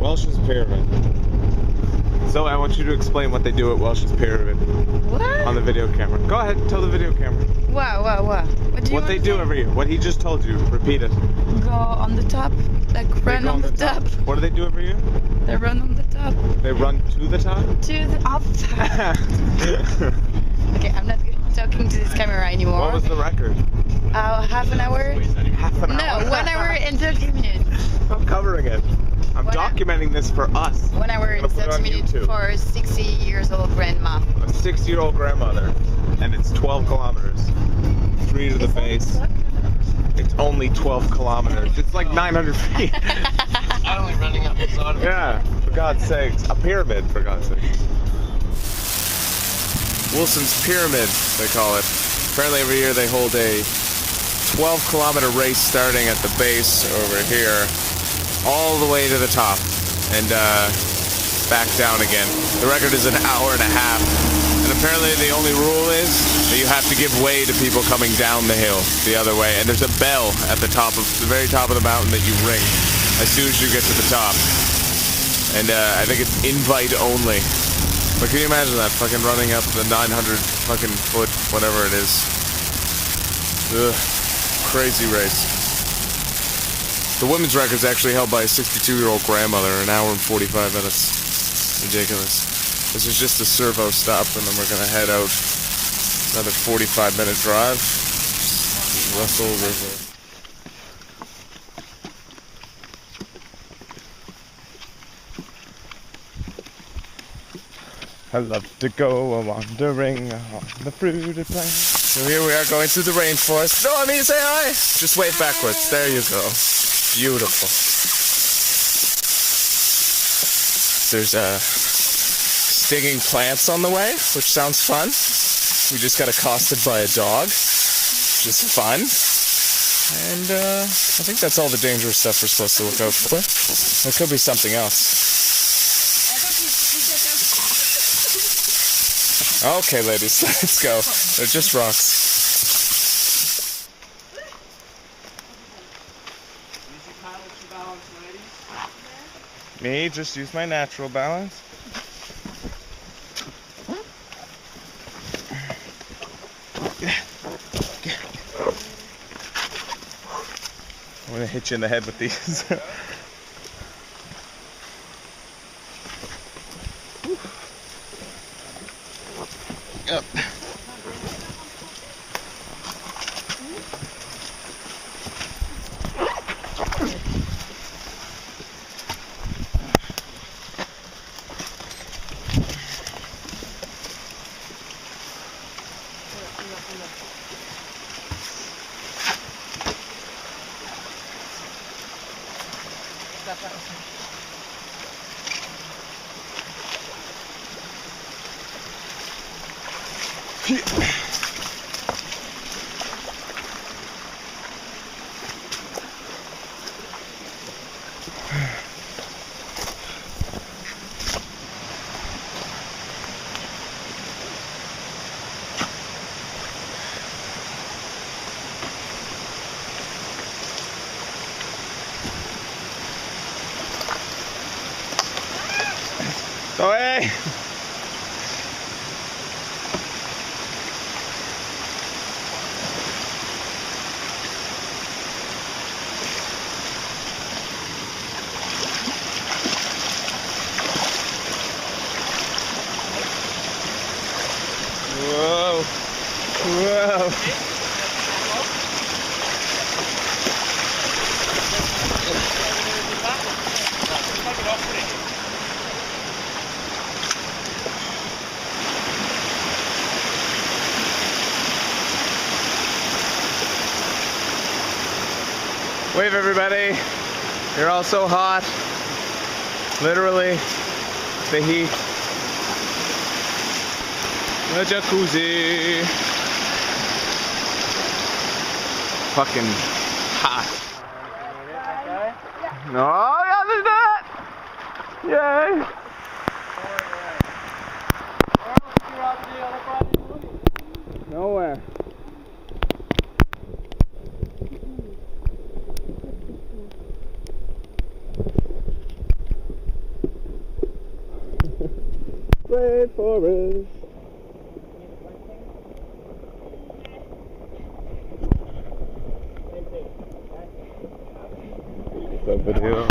Welsh's Pyramid. So I want you to explain what they do at Welsh's Pyramid. What? On the video camera. Go ahead, tell the video camera. What? What they do every year. What he just told you. Repeat it. Go on the top. Like run on the top. What do they do every year? They run on the top. They run to the top? To the up. Okay, I'm not talking to this camera anymore. What was the record? Half an hour? Half an hour? No, 1 hour and 30 minutes. I'm covering it. I'm documenting this for us. 1 hour and 30 minutes for a 60 years old grandma. A 60-year-old grandmother. And it's 12 kilometers. 3 to the base. It's only 12 kilometers. It's like 900 feet. I'm only running up the side of it. Yeah, for God's sakes. A pyramid, for God's sakes. Wilson's Pyramid, they call it. Apparently every year they hold a 12-kilometer race starting at the base over here, all the way to the top, and back down again. The record is an hour and a half, and apparently the only rule is that you have to give way to people coming down the hill the other way, and there's a bell at the top of the very top of the mountain that you ring as soon as you get to the top, and I think it's invite only. But can you imagine that, fucking running up the 900 fucking foot, whatever it is. Ugh, crazy race. The women's record is actually held by a 62-year-old grandmother, an hour and 45 minutes. Ridiculous. This is just a servo stop, and then we're gonna head out another 45-minute drive. Russell River. I love to go wandering on the fruited plain. So here we are going through the rainforest. No, I mean, say hi. Just wave backwards. There you go. Beautiful. There's stinging plants on the way, which sounds fun. We just got accosted by a dog, which is fun. And I think that's all the dangerous stuff we're supposed to look out for. There could be something else. Okay, ladies, let's go. They're just rocks. Me, just use my natural balance. I'm gonna hit you in the head with these. Yep. Oh, hey! Whoa! Whoa! Wave, everybody. You're all so hot. Literally, the heat. The jacuzzi. Fucking hot. No, yeah, there's that. Yay. Nowhere. Rainforest. The video.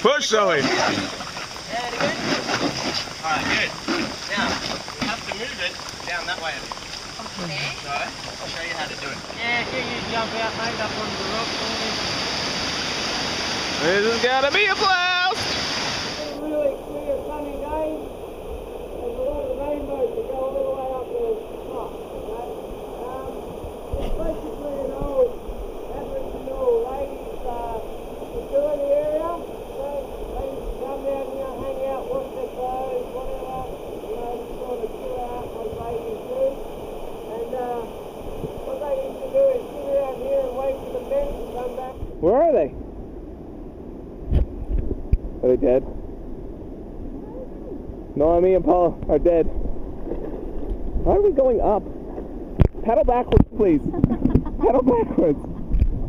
Push, Zoe. Alright, good. Now, you have to move it down that way a bit. Okay. So, I'll show you how to do it. Yeah, you jump out, mate, up onto the rock for me. This is gonna be a blast. It's a really clear, sunny day. There's a lot of rainbows that go all the way up the top. Okay? It's basically an old Aboriginal ladies' facility area. So they used to come down here, hang out, wash their clothes, whatever. You know, just sort of chill out as ladies do. And what they used to do is sit around here and wait for the men to come back. Where are they? Are they dead? No, me and Paul are dead. Why are we going up? Pedal backwards, please. Pedal backwards.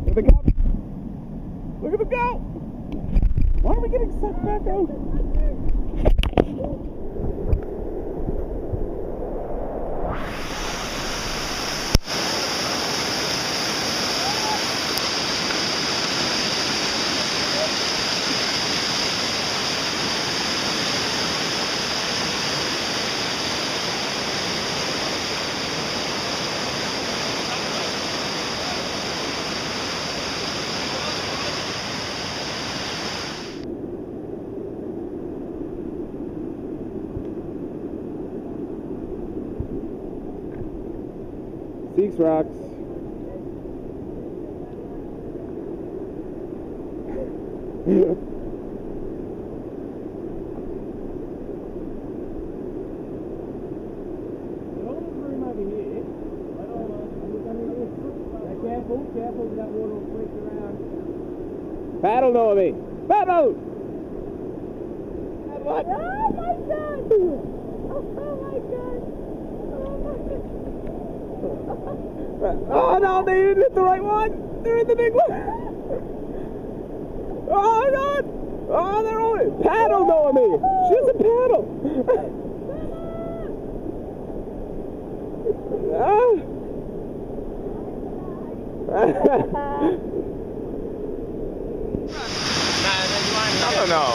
Look at the go. Look at the go. Why are we getting sucked back out? Six rocks. Careful, that water will freak around. Paddle, Noemi. Paddle! What? Oh my god! Oh my god! Oh no, they didn't hit the right one! They're in the big one! Oh god! Oh, they're on it! Paddle, Noemi! She doesn't paddle! Ah. I don't know.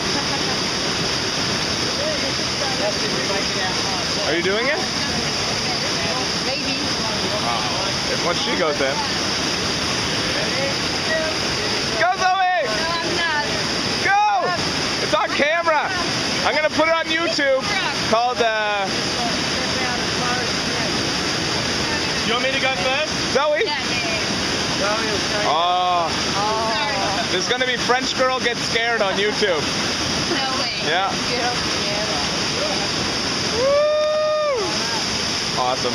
Are you doing it? Maybe. If once she goes in. Go, Zoe! No, I'm not. Go! It's on camera. I'm gonna put it on YouTube. Called You want me to go first? Zoe. Yeah, Oh. There's gonna be French girl gets scared on YouTube. no way. Yeah. Girl, Woo! Awesome.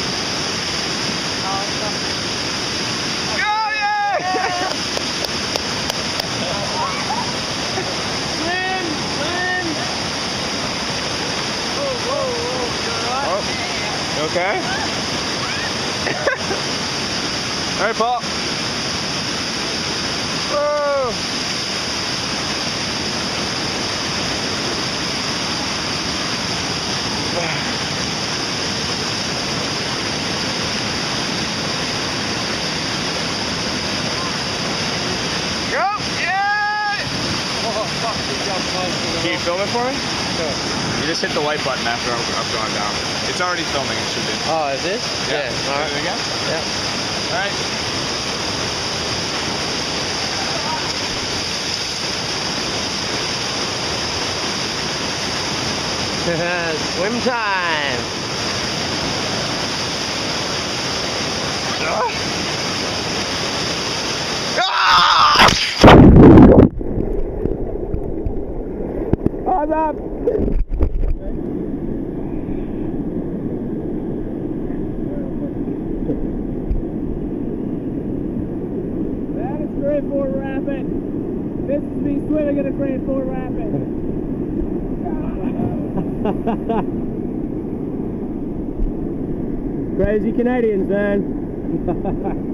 Go, yay! Swim! Whoa, Oh, you okay? All right, Paul. Whoa. Go! Yeah! Oh, fuck, we jumped close to the Can you film it for me? Sure. You just hit the white button after I've gone down. It's already filming, it should be. Oh, is it? Yeah. All Do it again? Yeah. All right. Swim time! Hold up! That is Grand Fort Rapid. This is me swimming in a Grand Fort Rapid. Crazy Canadians, man.